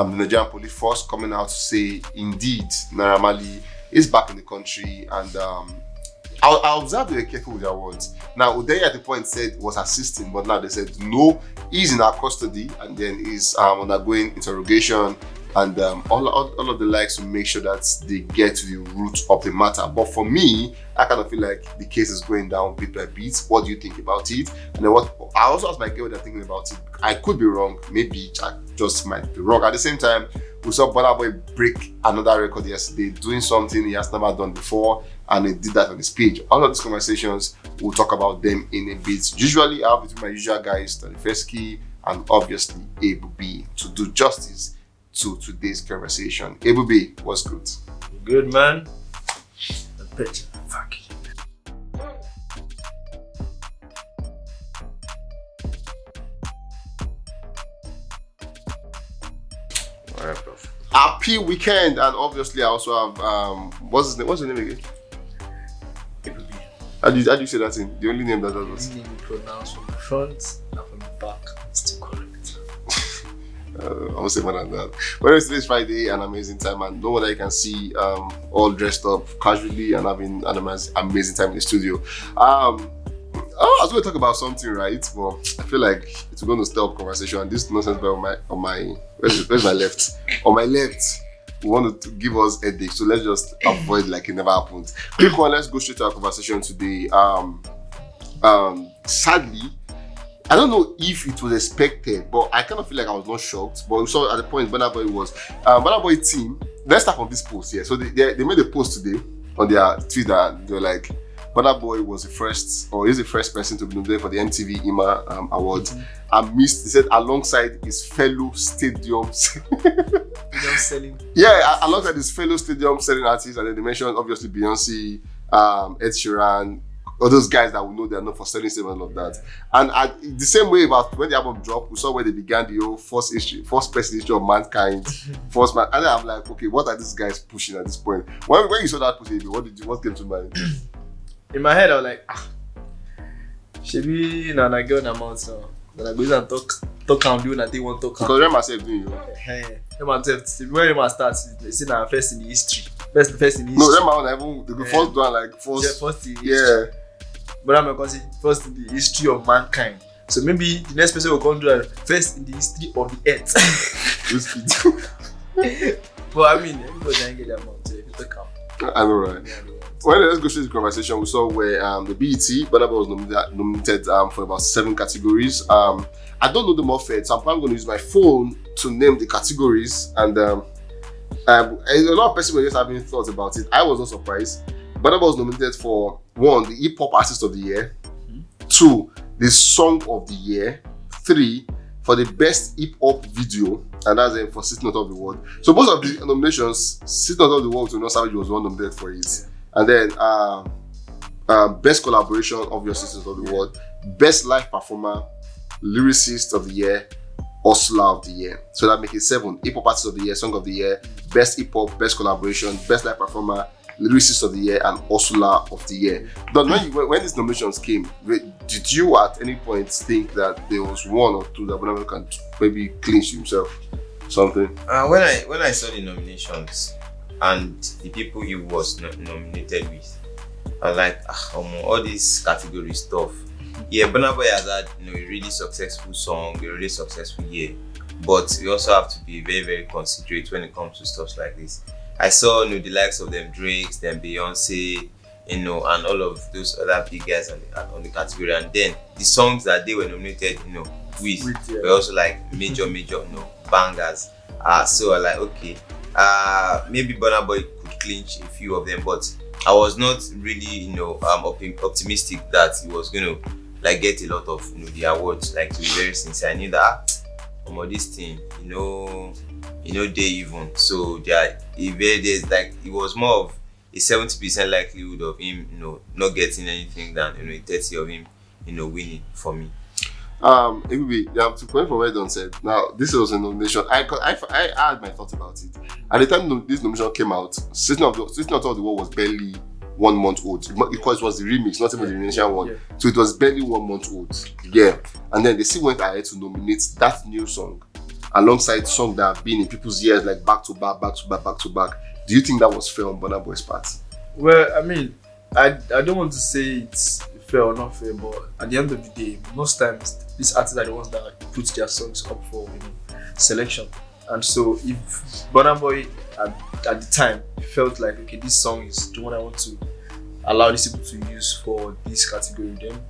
the Nigerian police force coming out to say, indeed, Naira Marley is back in the country, and I observed they were careful with their words. Now, Uday at the point said was assisting, but now they said no, he's in our custody, and then he's undergoing interrogation and all of the likes to make sure that they get to the root of the matter. But for me, I kind of feel like the case is going down bit by bit. What do you think about it? And then I also asked my girl what they're thinking about it. I could be wrong, maybe I just might be wrong. At the same time, we saw Burna Boy break another record yesterday, doing something he has never done before, and he did that on his page. All of these conversations, we'll talk about them in a bit. Usually, I have between my usual guys, Tadifeski and obviously Abu B, to do justice to today's conversation. Abu B, what's good? Good, man. The picture. Fuck it. Alright, bro. Happy weekend, and obviously I also have what's his name? What's his name again? Abu B. How do you say that in? The only name that was. Name you pronounce from the front and from the back. Still correct. I won't say more than that. But anyway, today's Friday, an amazing time, and no wonder you can see all dressed up casually and having an amazing time in the studio. I was going to talk about something, right? Well, I feel like it's going to stir up conversation, and this nonsense on my where's my left? On my left, we want to give us a day, so let's just avoid like it never happened. Quick one, let's go straight to our conversation today. Sadly, I don't know if it was expected, but I kind of feel like I was not shocked. But we saw at the point Burna Boy was Burna Boy team. Let's start from this post here. So they made a post today on their Twitter. They were like, Burna Boy was the first, or is the first person to be nominated for the MTV IMA Award. And missed, they said, alongside his fellow stadium selling. Yeah, alongside his fellow stadium selling artists, and then they mentioned obviously Beyonce, Ed Sheeran, all those guys that we know they are known for selling stadiums and all of that. And the same way about when the album dropped, we saw where they began the whole first person history of mankind, first man. And then I'm like, okay, what are these guys pushing at this point? When you saw that post, what came to mind? In my head, I was like, Shebi na girl na mouth now. Then I go and talk and do nothing want to talk. Because Rema said doing you. Rema said, when Rema starts, they say na first in the history. First in the history. No, Rema was even the first one, like first in the history. Yeah. But I'm going to say first in the history of mankind. So maybe the next person will come to first in the history of the earth. But I mean, everybody can get that amount. So if you take out. I know, right? Yeah, well, let's go straight to the conversation. We saw where the BET, Burna Boy was nominated for about 7 categories. I don't know them off yet, so I'm probably going to use my phone to name the categories. And a lot of people were just having thoughts about it. I was not surprised. Burna Boy was nominated for 1, the Hip Hop Artist of the Year, 2, the Song of the Year, 3, for the Best Hip Hop Video, and that's for Sitting on Top of the World. So most of the nominations, Sitting on Top of the World to No Savage was one nominated for it. Yeah. And then Best Collaboration, obviously Sitting on Top of the World, Best Live Performer, Lyricist of the Year, Hustler of the Year. So that makes it 7. Hip Hop Artist of the Year, Song of the Year, Best Hip Hop, Best Collaboration, Best Live Performer, Lyricist of the Year, and Hustler of the Year. But when these nominations came, did you at any point think that there was 1 or 2 that Burna Boy can maybe clinch himself? Something? When I saw the nominations and the people he was nominated with, I was like, all this category stuff. Yeah, Burna Boy has had a really successful song, a really successful year. But we also have to be very, very considerate when it comes to stuff like this. I saw the likes of them Drakes, them Beyonce, and all of those other big guys on the category, and then the songs that they were nominated, with were also like major, bangers. So I like, okay, maybe Burna Boy could clinch a few of them, but I was not really, optimistic that he was going to like get a lot of the awards. Like, to be very sincere, I knew that this thing, they even. So there's like, it was more of a 70% likelihood of him, not getting anything than 30 of him, winning for me. Anyway, to point from where Don said, now this was a nomination. I had my thoughts about it. At the time this nomination came out, Sitting on Top of the World was barely 1 month old, because it was the remix, not even the initial one. Yeah. So it was barely 1 month old. Yeah. And then they still went ahead to nominate that new song alongside songs that have been in people's ears like back to back, back to back, back to back. Do you think that was fair on Burna Boy's part? Well, I mean, I don't want to say it's fair or not fair, but at the end of the day, most times these artists are the ones that put their songs up for selection. And so if Burna Boy at the time felt like, okay, this song is the one I want to allow these people to use for this category, then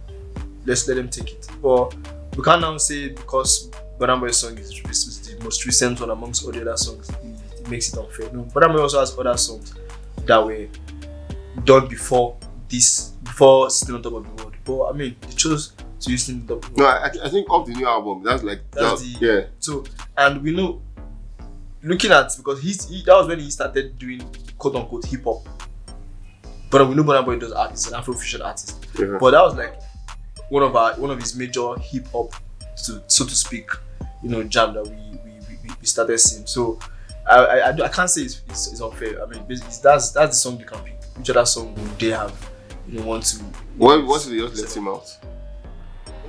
let's let them take it. But we can't now say because Burna Boy's song is the most recent one amongst all the other songs, it makes it unfair. No, Burna Boy also has other songs that were done before sitting on top of the world. But I mean, they chose to use sitting on top of the world. No, I think of the new album, yeah. So, and we know, looking at, because that was when he started doing quote unquote hip hop. But we know Burna Boy does art, he's an Afrofusion artist. Yeah. But that was like one of his major hip hop, so to speak, jam that we started seeing. So I can't say it's unfair. I mean, basically that's the song you can pick. Which other song would they have want to? What if they just let him out?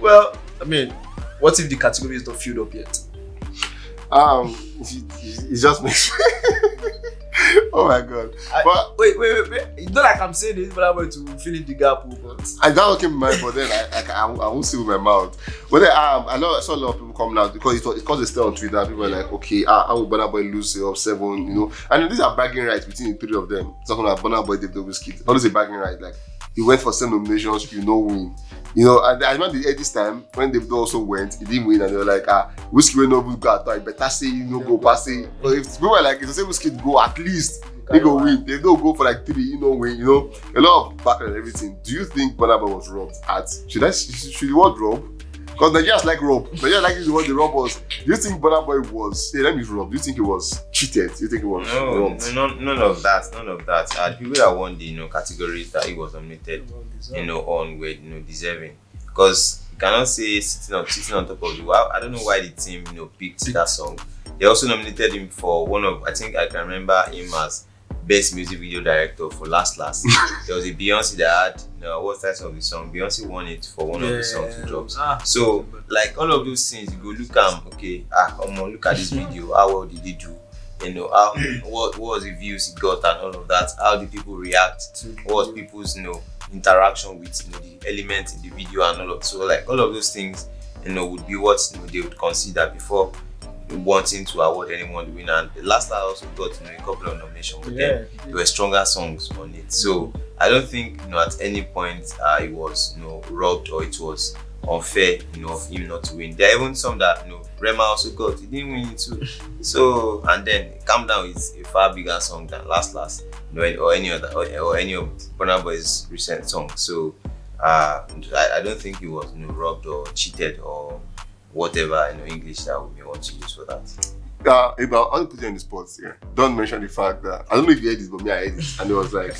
Well, I mean, what if the category is not filled up yet? It just makes. Oh my god! But wait! It's not like I'm saying this, but I'm going to fill in the gap. But I don't came in mind, but then I won't see with my mouth. But then I saw a lot of people come out because it's still on Twitter. People are like, okay, how will Burna Boy lose up 7? And these are bragging rights between the three of them. Talking about Burna Boy, Davido, Wizkid. All this is bragging rights. Like he went for 7 nominations, win. And I remember this time when Davido also went, he didn't win, and they were like, Wizkid will not go at all. Better say go pass it. But if people were like, if they say Wizkid go, at least they go win. They don't go for like 3, win. A lot of back and everything. Do you think Burna Boy was robbed at? Should the word rob? Because Nigerians like rob. Nigerians like the word the rob was. Do you think Burna Boy was? Let me rob. Do you think he was cheated? Do you think he was robbed? None of that. The people that won the categories that he was nominated, on were deserving. Because you cannot say sitting on top of the world. I don't know why the team picked that song. They also nominated him for one of, I think I can remember him as best music video director for Last. There was a Beyonce that had what title of the song? Beyonce won it for one of the songs he drops. So like all of those things, you go look at okay, look at this video. How well did he do? How what was the views he got and all of that? How did people react? What was people's interaction with the element in the video and all of so like all of those things would be what they would consider before wanting to award anyone the winner. And the Last also got a couple of nominations, but then there were stronger songs on it. So I don't think at any point it was robbed or it was unfair of him not to win. There are even some that Rema also got, he didn't win it too. So and then Calm Down is a far bigger song than Last or any other or any of Burna Boy's recent songs. So I don't think he was robbed or cheated or whatever English that we may want to use for that. I'll put you on the spot here. Don't mention the fact that I don't know if you heard this, but me I heard it, and it was like,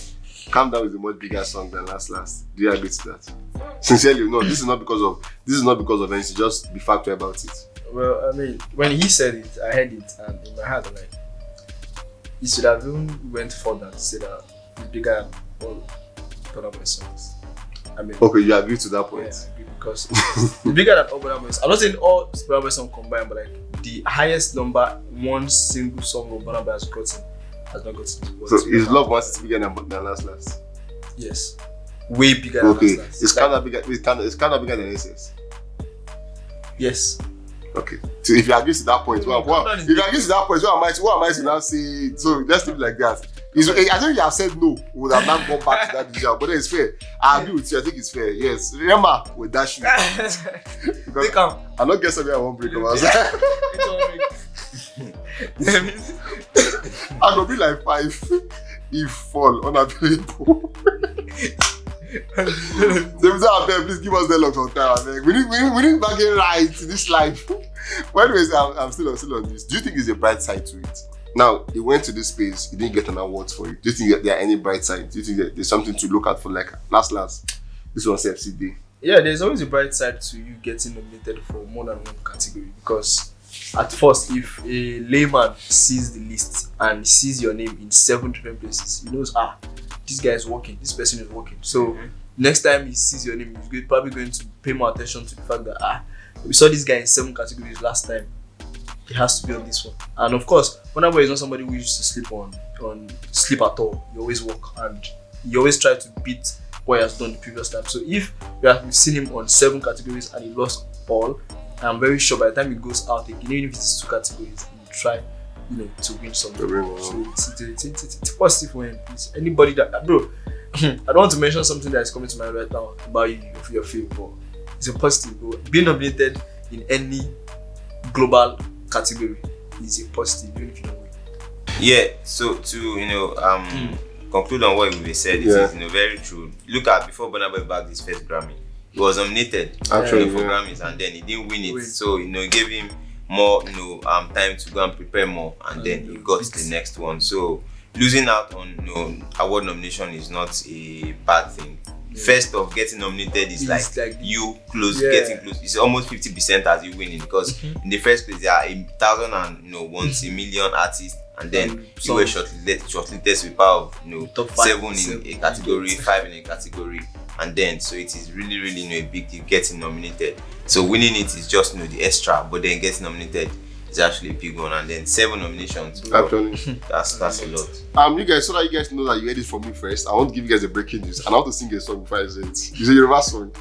"Calm Down" is a much bigger song than Last. Do you agree to that? Sincerely, no. This is not because of anything. Just be factual about it. Well, I mean, when he said it, I heard it, and in my heart, I'm like, he should have even went further to say that it's bigger than all Burna Boy songs. I mean, okay, you agree to that point? Yeah, I agree because it's bigger than all Burna Boy. I'm not saying all Burna Boy songs combined, but like the highest number one single song of Burna Boy has not gotten. So is Love Once is bigger than Last? Yes, way bigger than Last. It's kind of bigger. It's kind of bigger than SS. Yes. Okay. So if you agree to that point, if you agree to that point, what am I to now say? So let's leave it like that. I think you have said no. We would have not gone back to that decision, but then it's fair. I agree with you. I think it's fair. Yes. Remember with that shoe. Because I'm not guessing where I won't break up. I'm gonna be like 5 if fall unavailable. Please give us the lock on time. We need back in right in this life. But anyways, I'm still on this. Do you think there's a bright side to it? Now, he went to this space, he didn't get an award for it. Do you think that there are any bright sides? Do you think that there's something to look at for like last? This was FC Day. Yeah, there's always a bright side to you getting nominated for more than one category because at first, if a layman sees the list and sees your name in 7 different places, he knows, this guy is working, this person is working. So next time he sees your name, he's probably going to pay more attention to the fact that we saw this guy in 7 categories last time. he has to be on this one. And of course, Burna Boy is not somebody who used to sleep at all. He always work and he always try to beat what he has done the previous time. So if we have seen him on 7 categories and he lost all, I'm very sure by the time he goes out again, even if it's 2 categories, he will try, to win something. So it's positive for him. It's anybody that, bro, I don't want to mention something that is coming to mind right now about you, your field, but it's a positive, bro. Being nominated in any global category is a positive, even if you don't win. Yeah, so to conclude on what we said, it is very true. Look at before Burna Boy bagged his first Grammy, he was nominated for Grammys and then he didn't win it. So it gave him more time to go and prepare more, and then he got the next one. So losing out on award nomination is not a bad thing. First of getting nominated is like you getting close. It's almost 50% as you winning, because in the first place there are 1,001 million artists, and then you were shortlisted with power of top 7 in a category, 5 in a category, and then so it is really a big deal getting nominated. So winning it is just the extra, but then getting nominated is actually a big one, and then 7 nominations. Actually, that's a lot. You guys, so that you guys know that you heard it from me first, I want to give you guys a breaking news, and I want to sing a song before I say it. It's a Yoruba song.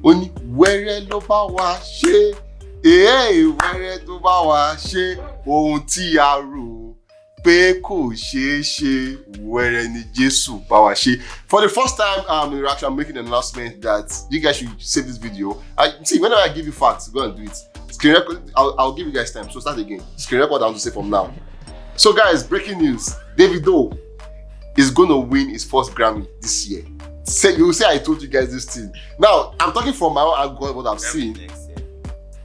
Oni were lo ba wa se, were to ba wa se, ohun ti a ro pe ko se were ni Jesu ba wa se. For the first time in reaction, I'm making an announcement that you guys should save this video. See, whenever I give you facts, go and do it. Screen record, I'll give you guys time, so start again. Screen record, I want to say from now. So guys, breaking news, Davido is gonna win his first Grammy this year. You will say I told you guys this thing. Now, I'm talking from my own angle, what I've seen.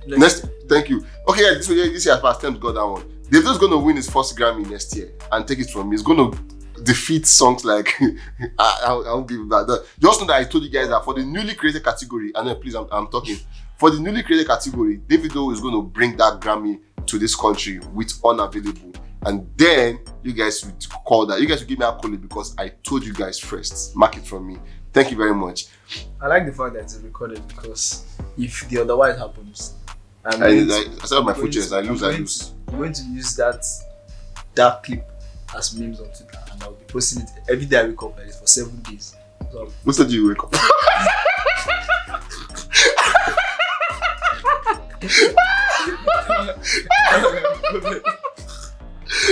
Next, thank you. Okay, this year as far as Tems got that one. Davido's gonna win his first Grammy next year and take it from me. He's gonna defeat songs like I'll give it back. Just know that I told you guys that for the newly created category, and then please I'm talking. For the newly created category, Davido is going to bring that Grammy to this country with unavailable. And then you guys would call that. You guys would give me a call because I told you guys first. Mark it from me. Thank you very much. I like the fact that it's recorded, because if the otherwise happens, I said my futures, I lose. I'm going to use that clip as memes on Twitter, and I'll be posting it every day I wake up, for 7 days. So, who said you wake up?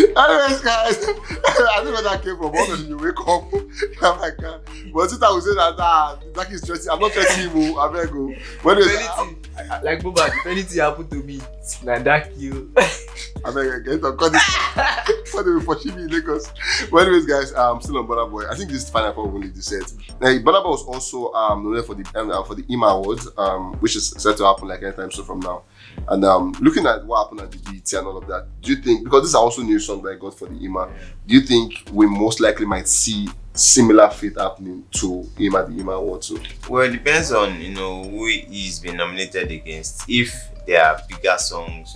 Anyways, guys, I don't know where that came from. What when you wake up? I'm like, but Twitter will say that is stressing. I'm not stressing you. I'm going to go. Like Boba, if anything happened to me, like that you. I'm going to get up. What do we pursue me in Lagos? But anyways, guys, I'm still on Burna Boy. I think this is the final part we need to set. Now, Burna Boy was also nominated for the IMA Awards, which is set to happen like anytime soon from now. And looking at what happened at the BET and all of that, do you think, because this is also new song that I got for the IMA, do you think we most likely might see similar fate happening to him at the IMA Award too? Well, it depends on who he's been nominated against. If there are bigger songs,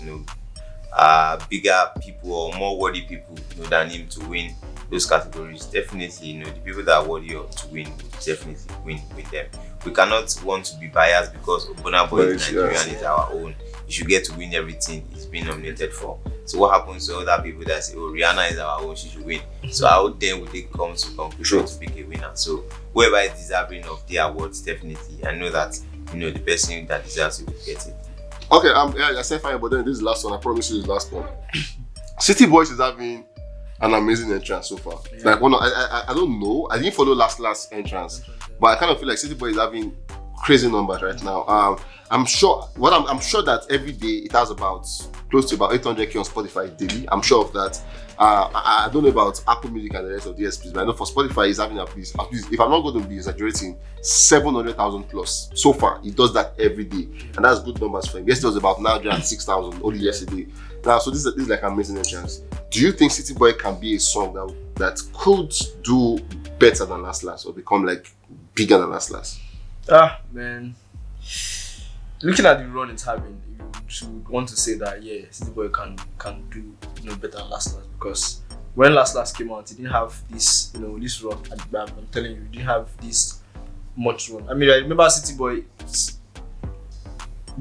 bigger people or more worthy people than him to win those categories, definitely the people that are worthy to win will definitely win with them. We cannot want to be biased because Burna Boy is Nigerian and is our own. You should get to win everything he's been nominated for. So what happens to other people that say, Rihanna is our own, she should win? So how then would they come to conclusion to pick a winner? So whoever is deserving of the awards, definitely, I know that the person that deserves it will get it. Okay, I said fine, but then this is the last one. I promise you, this is the last one. City Boys is having an amazing entrance so far. Yeah. Like I don't know. I didn't follow last entrance, but I kind of feel like City Boy is having crazy numbers right now. I'm sure that every day it has close to about 800k on Spotify daily. I'm sure of that. I don't know about Apple Music and the rest of the DSPs, but I know for Spotify it's having at least, if I'm not going to be exaggerating, 700,000 plus so far. He does that every day, and that's good numbers for him. Yesterday was about 906,000 only yesterday. Now, so this is like an amazing chance. Do you think City Boy can be a song that could do better than Last or become like bigger than Last? Man, looking at the run it's having, you should want to say that City Boy can do better than Last because when Last came out, he didn't have this this run at the back. I'm telling you, he didn't have this much run. I mean, I remember City Boy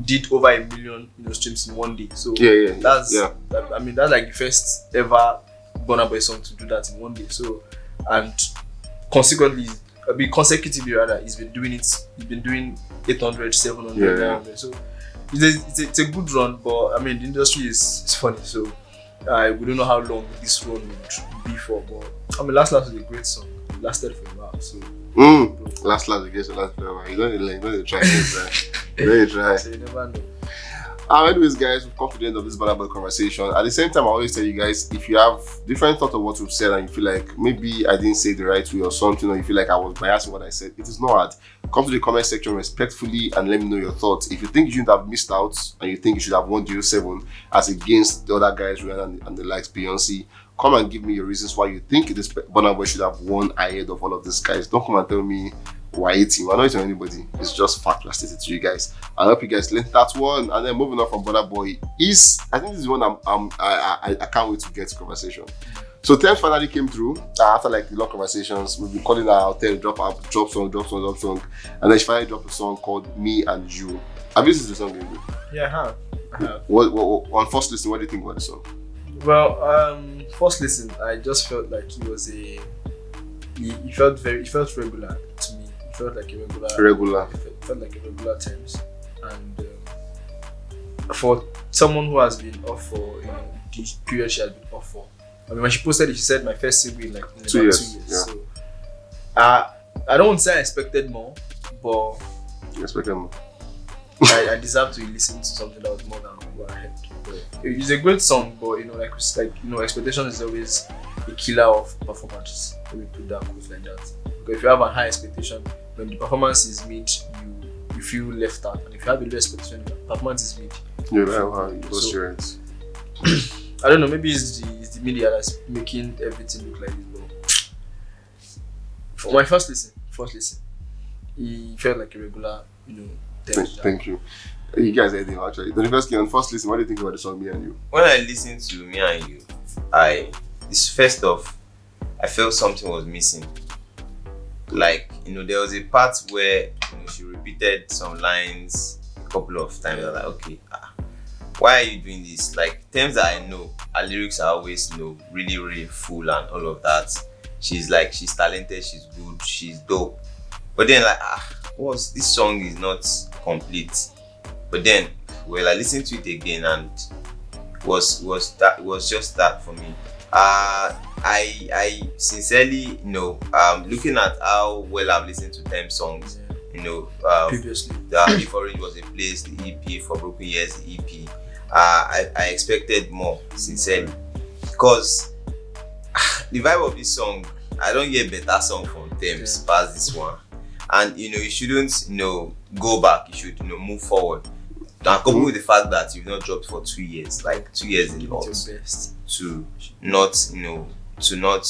did over 1 million streams in one day. So that's I mean, that's like the first ever Burna Boy song to do that in one day. So, and consequently, consecutively rather, he's been doing 800, 700, 900. So it's a good run, but I mean the industry is funny. So we don't know how long this run would be for. But I mean, Last was a great song. It lasted for a while. So last against the last forever. You don't try. You don't try. So you never know. Anyways, guys, we've come to the end of this Burna Boy conversation. At the same time, I always tell you guys, if you have different thoughts of what we've said and you feel like maybe I didn't say it the right way or something, or you feel like I was biased in what I said, it is not hard. Come to the comment section respectfully and let me know your thoughts. If you think you shouldn't have missed out and you think you should have won 07 as against the other guys, Rihanna and the likes, Beyonce, come and give me your reasons why you think this Burna Boy should have won ahead of all of these guys. Don't come and tell me we're hating. We're not hating anybody. It's just fact we're stated to you guys. I hope you guys learned that one. And then moving on from Burna Boy I think this is one I can't wait to get to conversation. So Tems finally came through after like the long conversations. We've been calling her hotel, drop song, and then she finally dropped a song called Me and You. Have you listened to the song, David? Yeah, I have. What on first listen, what do you think about the song? Well, first listen, I just felt like he felt regular to me. It felt like a regular. It felt like a regular Tems, and for someone who has been off for the period she has been off for. I mean, when she posted it, she said my first single in about 2 years. Yeah. So, I don't want to say I expected more, but You expected more. I deserve to listen to something that was more than what I heard. It's a great song, but expectation is always a killer of performance. Let me put that quote like that. Because if you have a high expectation, when the performance is mid, you feel left out, and if you have a low expectation, the performance is mid. I don't know. Maybe it's the media that's making everything look like this. But for my first listen, he felt like a regular, Thank you. You guys heard him actually. The first listen, what do you think about the song Me and You? When I listened to Me and You, first off, I felt something was missing. Like, there was a part where she repeated some lines a couple of times. I was like, okay, why are you doing this? Like, terms that I know, her lyrics are always really, really full and all of that. She's talented, she's good, she's dope. But then this song is not complete. But then I listened to it again and was just that for me. I sincerely looking at how well I've listened to Tems songs, previously. If Orange Was a Place, the EP, For Broken Years, the EP. I expected more, sincerely, because the vibe of this song, I don't get better song from Tems past this one. And you shouldn't go back. You should move forward. And coupled with the fact that you've not dropped for 2 years, like 2 years in lot, to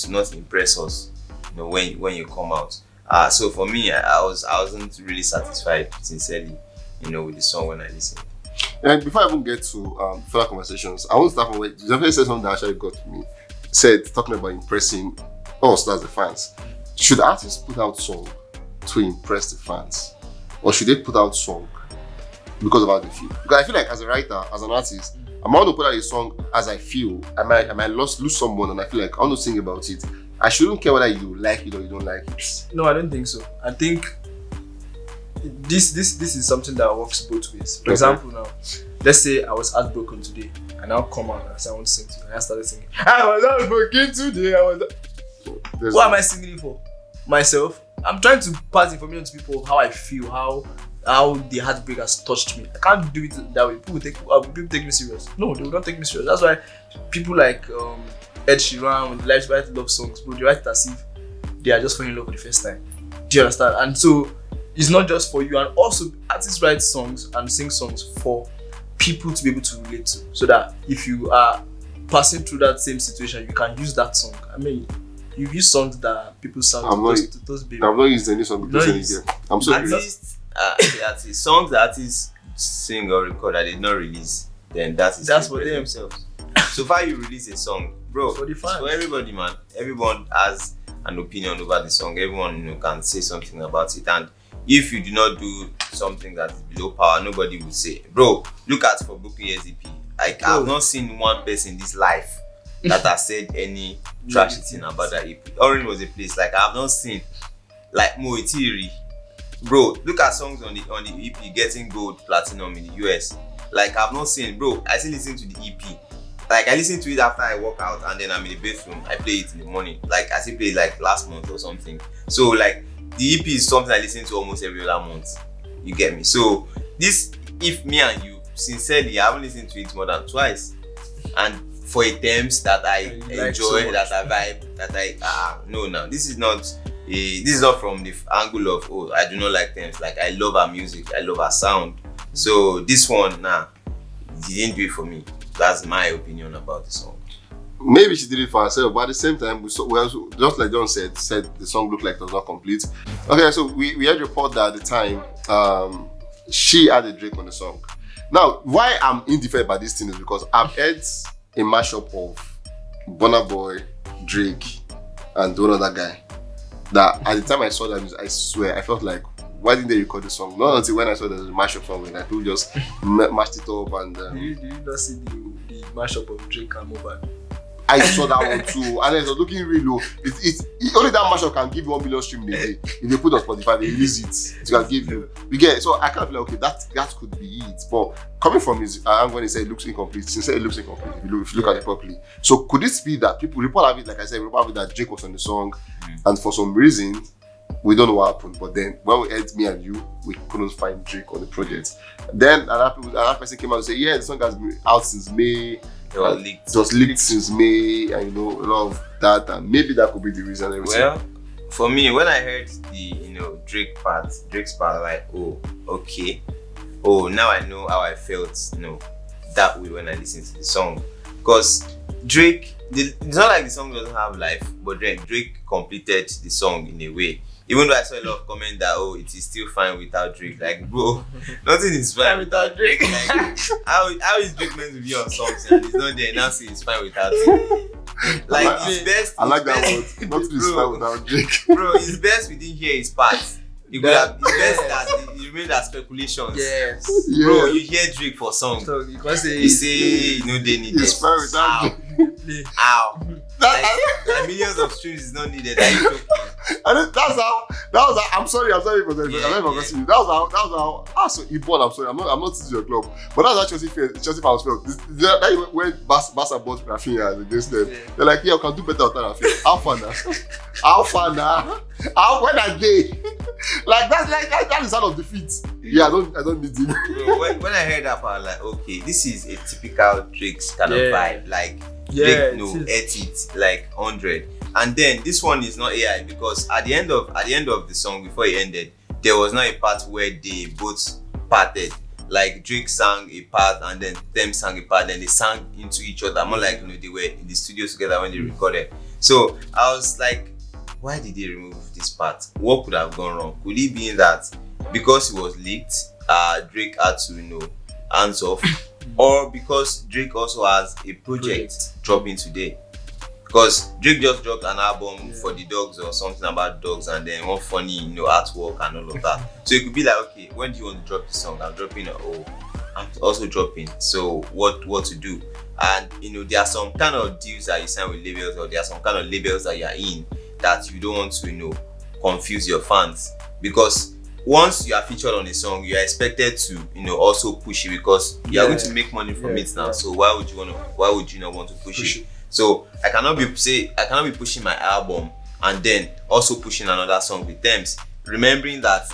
not impress us, when you come out. So for me, I wasn't really satisfied, sincerely, with the song when I listened. And before I even get to further conversations, I want to start from where Davido said something that actually got to me. Talking about impressing us, that's the fans. Should artists put out song to impress the fans, or should they put out song because of how they feel? Because I feel like as a writer, as an artist, I'm going to put out a song as I feel. I might lose someone, and I feel like I want to sing about it. I shouldn't care whether you like it or you don't like it. No, I don't think so. I think this is something that works both ways. For example, now, let's say I was heartbroken today, and I'll come out and say I want to sing to you, and I started singing. I was heartbroken today. What am I singing for? Myself. I'm trying to pass information to people how I feel, how the heartbreak has touched me. I can't do it that way. People take me serious. No, they will not take me serious. That's why people like Ed Sheeran, when they write love songs, but they write it as if they are just falling in love for the first time. Do you understand? And so it's not just for you. And also, artists write songs and sing songs for people to be able to relate to, so that if you are passing through that same situation, you can use that song. I mean, you use songs that people sound to those babies. I've not used any song because I'm so artists, songs that artists sing or record that they did not release, then that's for themselves. So far you release a song, bro, for the fans. It's for everybody, man. Everyone has an opinion over the song. Everyone can say something about it, and if you do not do something that is below power, nobody will say, bro, look at for Bookie EP. I have not seen one person in this life that has said any trashy thing about that EP. Orange was a place, like I have not seen like Moitiri. Bro, look at songs on the EP getting gold, platinum in the US. Like I've not seen, bro. I still listen to the EP. Like I listen to it after I work out and then I'm in the bathroom. I play it in the morning. Like I still play it like last month or something. So like the EP is something I listen to almost every other month. You get me? So this, if me and you, sincerely, I haven't listened to it more than twice. And for a Tems that I enjoy, so that I vibe, that I no, this is not from the angle of, oh, I do not like Tems. Like I love her music, I love her sound. So this one, she didn't do it for me. That's my opinion about the song. Maybe she did it for herself, but at the same time, we also, just like John said the song looked like it was not complete. Okay, so we had a report that at the time, she had a Drake on the song. Now, why I'm indifferent about this thing is because I've heard a mashup of Burna Boy, Drake, and one other guy. That at the time I saw that music, I swear, I felt like, why didn't they record the song? Not until when I saw the mashup song, and I could just mashed it up and. Did you not see the mashup of Drake and Mobile? I saw that one too, and it was looking really low. Only that mashup can give you 1 million streams a day. If they put on Spotify, they release it. It can give you. You get it? So I kind of feel like, okay, that could be it. But coming from his when he said it looks incomplete, since it looks incomplete if you look at it properly. So could it be that people report have it, like I said, report have it that Drake was on the song, and for some reason we don't know what happened. But then when we heard me and you, we couldn't find Drake on the project. Then another person came out and said, yeah, the song has been out since May. It was leaked since May, and a lot of that, and maybe that could be the reason. Well, for me, when I heard the Drake's part, like, oh, okay, oh, now I know how I felt, that way when I listened to the song, because Drake, it's not like the song doesn't have life, but Drake completed the song in a way. Even though I saw a lot of comments that, oh, it is still fine without Drake. Like, bro, nothing is fine without Drake. Like, how is Drake meant to be on something and he's not there? Now say it's fine without him. Like, it's best. I like that word. Nothing is fine without Drake. Bro, it's best we didn't hear his part. It could have been best that it remained as speculations. Yes. Bro, you hear Drake for song. So you say, they need it's fine without Drake. Ow. Like millions of streams is not needed. And that's how. I'm sorry for that. I'm not you. That was how. So Ibon, I'm sorry. I'm not to your club, but that's how Chelsea fans felt. That when Barca bought Rafinha against them, they're like, yeah, we can do better than Rafinha. How far now? When are they? Like that is out of defeat. Yeah, I don't need him. Bro, when I heard that part, I'm like, okay, this is a typical Drake's kind of vibe. Like Drake, ate it like 100. And then this one is not AI because at the end of the song, before it ended, there was not a part where they both parted. Like Drake sang a part and then them sang a part, and they sang into each other. More like they were in the studio together when they recorded. So I was like, why did they remove this part? What could have gone wrong? Could it be that because it was leaked, Drake had to hands off, or because Drake also has a project dropping today? Because Drake just dropped an album for the dogs or something about dogs, and then one funny artwork and all of that. So it could be like, okay, when do you want to drop the song? I'm dropping I'm also dropping. So what to do? And there are some kind of deals that you sign with labels, or there are some kind of labels that you are in that you don't want to confuse your fans, because once you are featured on a song, you are expected to also push it, because you are going to make money from it now. So why would you not want to push it? So I cannot be pushing my album and then also pushing another song with Tems, remembering that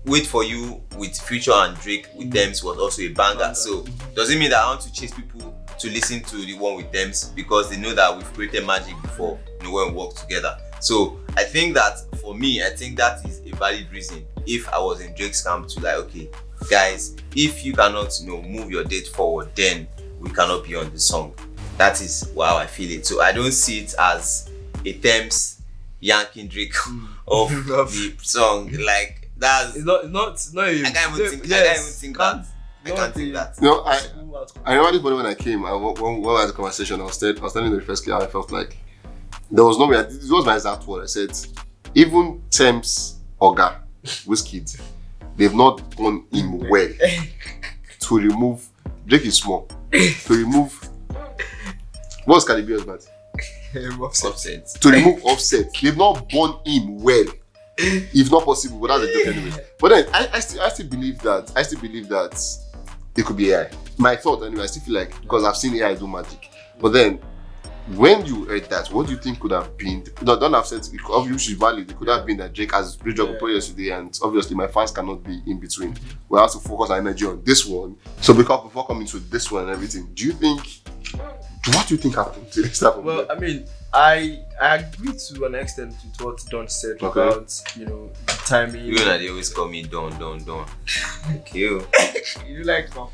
Wait For You with Future and Drake with Tems was also a banger. So does it mean that I want to chase people to listen to the one with Tems because they know that we've created magic before when we work together? So I think that for me, that is a valid reason if I was in Drake's camp to like, okay, guys, if you cannot move your date forward, then we cannot be on the song. That is how I feel it. So I don't see it as a Tems yanking Drake of the song. Like that's it's not I can't even think that. I can't think that. I remember this morning when I came and when we had the conversation, I was standing in the first class, I felt like there was no way. This was my exact word. I said, even Tems Oga Wizkid, they've not done him well to remove. Drake is small. To remove. What's Cardi B's man? Offset. To remove Offset. They've not born him well. If not possible, but that's a joke anyway. But then I still believe that it could be AI. My thought anyway, I still feel like, because I've seen AI do magic. But then when you heard that, what do you think could have been? No, don't have said obviously valid. It could have been that Drake has great job of yesterday, and obviously my fans cannot be in between. We have to focus our energy on this one. So because before coming to this one and everything, what do you think happened to this type of Well, I mean, I agree to an extent with what Don said about the timing. You know they always call me Don. Kill. You like Don?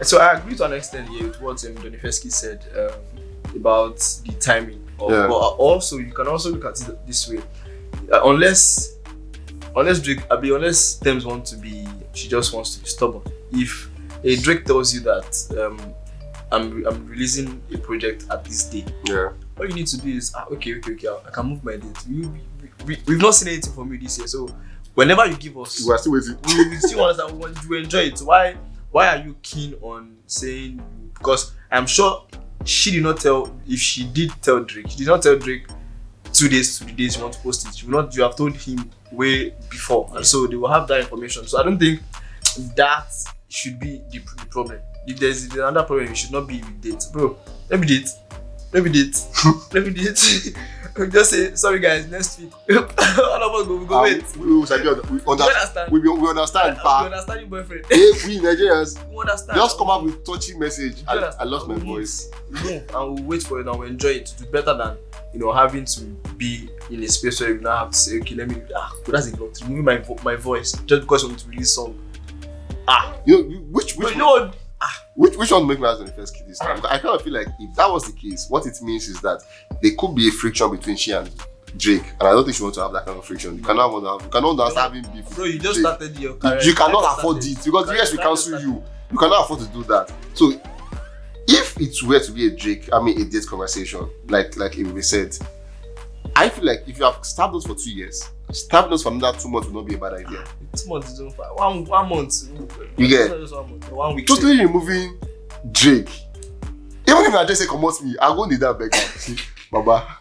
So I agree to an extent here with what Donifeski said about the timing. But also, you can also look at it this way. Unless Tems wants to be, she just wants to be stubborn. If a Drake tells you that I'm releasing a project at this day, all you need to do is okay, I can move my date. We've not seen anything from you this year, so whenever you give us, we're still waiting. We still understand we want to enjoy it. Why are you keen on saying? Because I'm sure she did not tell. If she did tell Drake, she did not tell Drake 2 days to the days you want to post it. You have told him way before, and so they will have that information. So I don't think that should be the problem. If there's another problem, it should not be with dates, bro. Let me date. Just say sorry, guys. Next week, all of us go wait. We understand. We understand. We understand your boyfriend. We Nigerians. We understand. Just come up with touchy message. I lost my voice. And we'll wait for it and we'll enjoy it. To do better than having to be in a space where you now have to say, okay, let me. That's a lot. Removing my voice just because we want to release song. Which one make me ask the first kid this time? I kind of feel like if that was the case, what it means is that there could be a friction between she and Drake, and I don't think she wants to have that kind of friction. You cannot having beef. Bro, you just started your career. You cannot afford it because yes, we cancel you. You cannot afford to do that. So if it were to be a date conversation, like we said, I feel like if you have stabbed us for 2 years, stabbing us for another 2 months will not be a bad idea. 2 months is over. One month. You get 1 week. Totally removing Drake. Even if I just say come out me, I'm going to need that beg. Baba,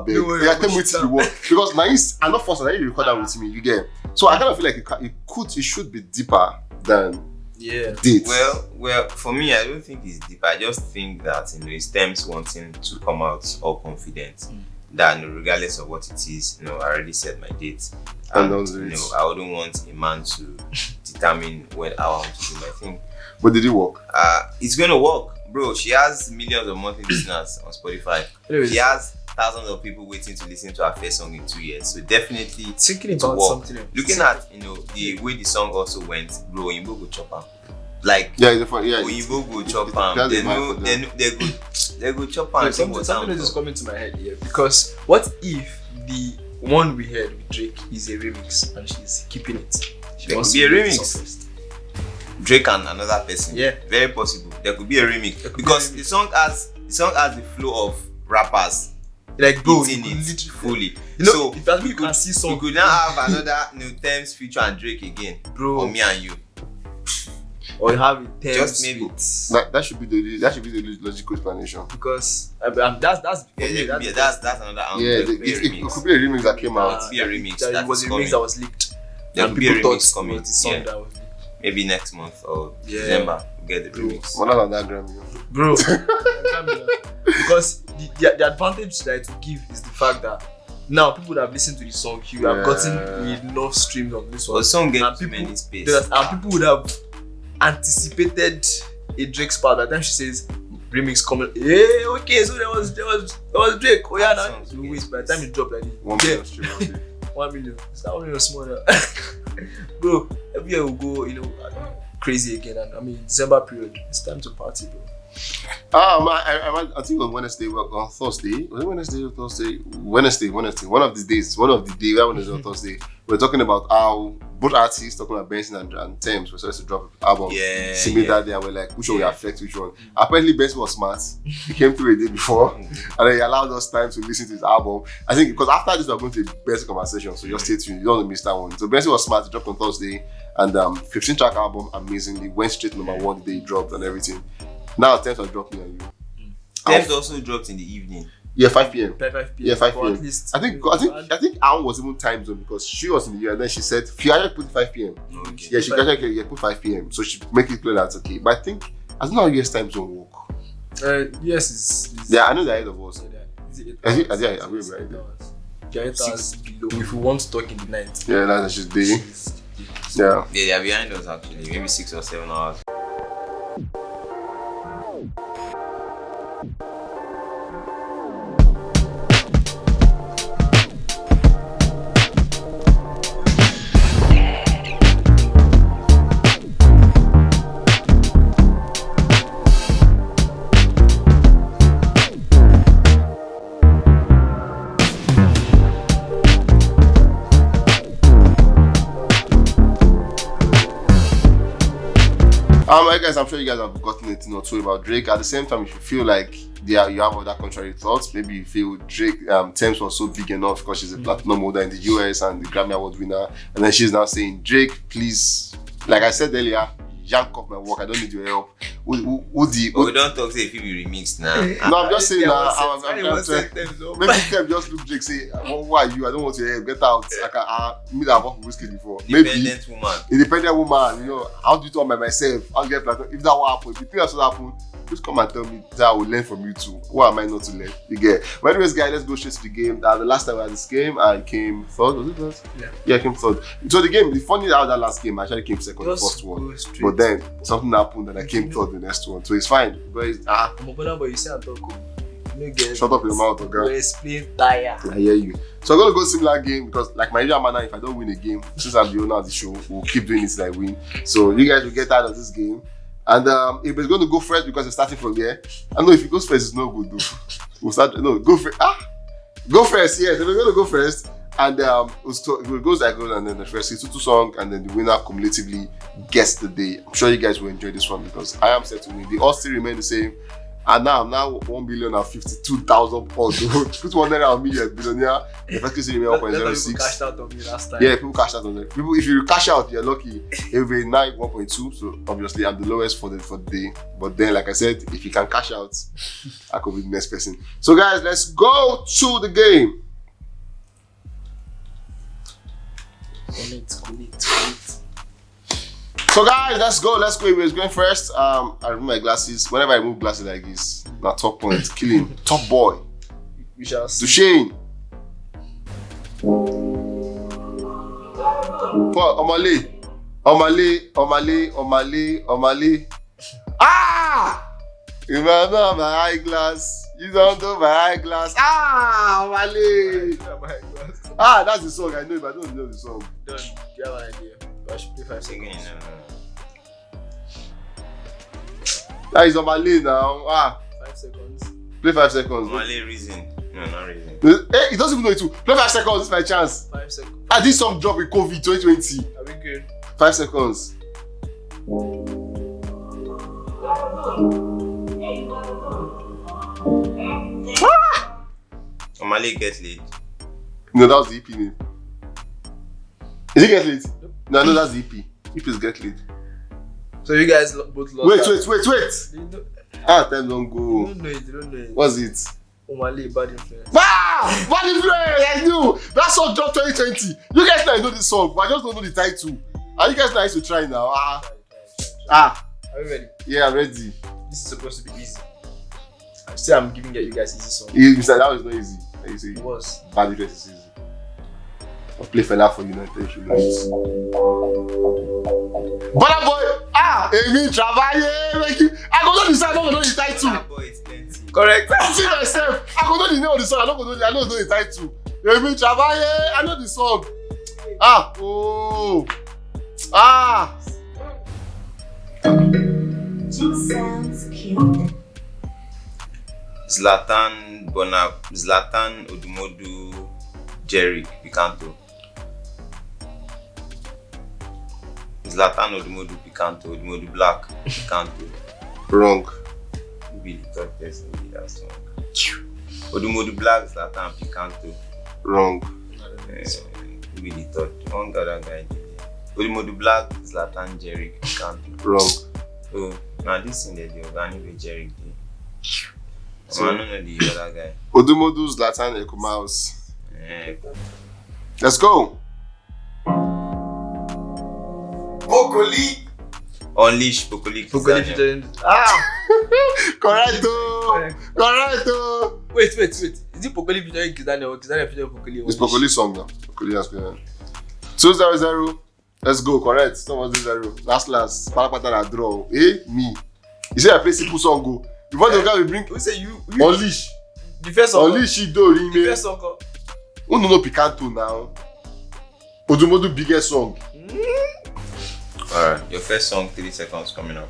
beg. Yeah, tell me what you want. Because now I'm not forced to record that with me. You get. So I kind of feel like it should be deeper than dates. Well, for me, I don't think it's deep. I just think that it's Tems wanting to come out all confident. That regardless of what it is, I already set my date. And I wouldn't want a man to determine when I want to do my thing. But did it work? It's gonna work, bro. She has millions of monthly listeners on Spotify. She has thousands of people waiting to listen to her first song in 2 years. So definitely thinking about something else. Looking at the way the song also went, bro, Oyinbo go chop am. Oyinbo go chop am. They go chop am. Something is just coming to my head here, because what if the one we heard with Drake is a remix and she's keeping it? There could be a remix. Drake and another person. Yeah, very possible. There could be a remix because the song has the flow of rappers. Like bro, eating it fully. So if that's me, you can see song. We could now have another Tems feature and Drake again, bro, or me and you. Or you have it just maybe. That should be the logical explanation. Because that's another angle. Yeah, it could be a remix that came out. It could be a remix. It was a remix that was leaked. There could be a remix coming. It was the song that was leaked. Maybe next month or December we'll get the remix. One of that Grammy, bro. Because the advantage that it will give is the fact that now people that have listened to the song, you have gotten enough streams of this one. The song gets too many space. And people would have anticipated a Drake's part. By the time she says remix coming, okay, so there was Drake. Oh yeah, now wait. By the time it dropped, like 1 million streams. 1 million. It's not 1 million smaller. Bro, every year we'll go, crazy again. And December period, it's time to party, bro. I think on Wednesday, on Thursday. Was it Wednesday or Thursday? Wednesday. One of the days. One of the days. Wednesday or Thursday. We're talking about how both artists, talking about Benson and Tems, were supposed to drop an album. That day, and we're like, which one will affect which one? Apparently, Benson was smart. He came through a day before, and then he allowed us time to listen to his album. I think because after this, we're going to a Benson conversation, so just stay tuned. You don't want to miss that one. So Benson was smart. He dropped on Thursday, and 15-track album, amazingly went straight to number 1 the day he dropped and everything. Now Tems are dropping on you. Tems also dropped in the evening. Yeah, 5 p.m. 5 p.m. Yeah, 5 p.m. At least I think Anne was even time zone because she was in the year and then she said, Fiona put 5 p.m. Okay. Yeah, she actually put 5 p.m. So she make it clear that's okay. But I think I don't know how US time zone work. Yes, it's Yeah, I know they're ahead of us. Is it I think 8 they're hours? right there. They're 8 hours below. If you want to talk in the night. Yeah, that's just day. Yeah. Yeah, they are behind us actually, maybe 6 or 7 hours. Guys, I'm sure you guys have gotten a thing or two about Drake. At the same time, if you feel like you have other contrary thoughts, maybe you feel Drake, Tems was so big enough because she's a platinum holder in the US and the Grammy Award winner, and then she's now saying, Drake, please, like I said earlier, yank off my work. I don't need your help. We don't talk say if you be remixed now. No, I'm just saying now. I'm trying to maybe Tems just look Drake say, who are you? I don't want your help. Get out. I meet that work with Whiskey before. Independent woman. Independent woman. You know, I'll do it all by myself. I'll get platinum. If that will happen, if you think that's what happen, just come and tell me that I will learn from you too. Who am I not to learn? You get. But anyways, guys, let's go straight to the game. The last time I had this game, I came third. Was it third? Yeah, I came third. So the funny about that last game, I actually came second, the first one. But then something happened and I came third the next one. So it's fine. But I'm a Burna Boy, you say I'm talking. Shut up your mouth, okay? You explain tire. I hear you. So I'm gonna go similar game because like my usual manner, if I don't win a game, since I'm the owner of the show, we'll keep doing it till I win. So you guys will get out of this game. And if it's going to go first because it's starting from here, I know if it goes first, it's not good though. We'll start. No, go first. Go first. Yes, we're going to go first. And it goes like goes, and then the first is two song, and then the winner cumulatively gets the day. I'm sure you guys will enjoy this one because I am set to win. They all still remain the same. And now I'm now 1,052,000 pounds. Put 100 million billionaire. The first case remain 1.06. People cashed out on me last time. Yeah, people cashed out on them. People, if you cash out, you're lucky. It will be 1.2. So obviously I'm the lowest for the day. But then, like I said, if you can cash out, I could be the next person. So guys, let's go to the game. So guys, let's go. Who's going first? I remove my glasses. Whenever I move glasses like this, my top point, killing top boy. We shall see. Dushane. Omale. Ah! Remember my eyeglass. You don't know my eyeglass. Ah, Omale. Ah, that's the song. I know it, but I don't know the song. Do you have an idea? I should play 5 seconds. That is Omale now. Ah. 5 seconds. Play 5 seconds. Omale reason. No, not reason. Hey, he doesn't even know it too. Play 5 seconds. This is my chance. 5 seconds. Ah, this song dropped in COVID 2020. Are we good? 5 seconds. Ah! Omale get laid. No, that was the EP name. Is it Get Lit? No, that's the EP. EP is Get Lit. So you guys both lost. Wait. Ah, time don't go. You don't know it. What's it? Omale, Bad Influence. Ah! Bad Influence! I knew! That song dropped 2020. You guys know this song, but I just don't know the title. And you guys nice to try now. Are you ready? Yeah, I'm ready. This is supposed to be easy. I'm giving you guys easy song. You said that was not easy. You say it was. Bad Influence is easy. I'll play fella for you now. You should know it. Burna Boy! Ah! Emi travaille! I go know the song, I don't know the title. Burna Boy is plenty. Correct. I see myself. I go know the name of the song, I don't know the title. Emi travaille! I know the song. Ah! Oh! Ah! Two sounds cute. Zlatan Odumodu Jerick Picanto. Zlatan Odumodu Picanto, Odumodu Black Picanto. Wrong. Who be the third person in that song? Odumodu Black Zlatan Picanto. Wrong. Who be the third? One other guy did it. Odumodu Black Zlatan Jerick Picanto. Wrong. Oh, now this thing they do, Grammy with Jerick did. So I don't know the other guy. Odumodu Zlatan Ekumaus. Eh, Let's go. Pokoli. Unleash Pokoli. Pokoli featuring. Correcto. Correcto. Wait. Is it Pokoli featuring Kizane or Kizane featuring Pokoli? It's Pokoli song now. Pokoli has been 2-0-0. Let's go. Correct. Someone 0. Last. Palapata na draw. Me. You say I play simple song go. Before the guy will bring. Who say you? Unleash. The first song. Unleash it do The remake. first song. Who no Picanto now? Odumodu biggest song. Alright, your first song, 3 seconds coming up.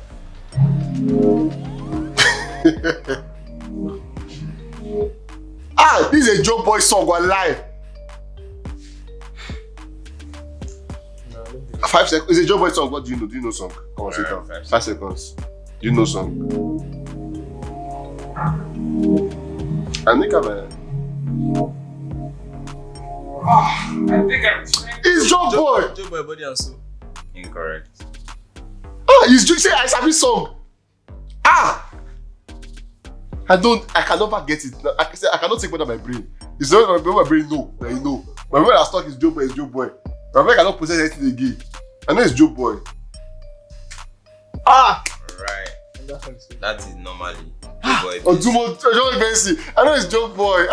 This is a Joe Boy song online. 5 seconds. It's a Joe Boy song. What do you know? Do you know song? Come on, say it down. 5 seconds. Do you know song? I think it's Joe Boy. Joe Boy Body and Soul. Incorrect. It's just say I sabi song. I can never get it. I cannot take more than my brain. It's not my brain know. That you know. My brain has stuck is Joe Boy, is Joe Boy. My brain cannot process anything again. I know it's Joe Boy. Alright. That is normally Joe Boy. Joe Bensi. I know it's Joe Boy.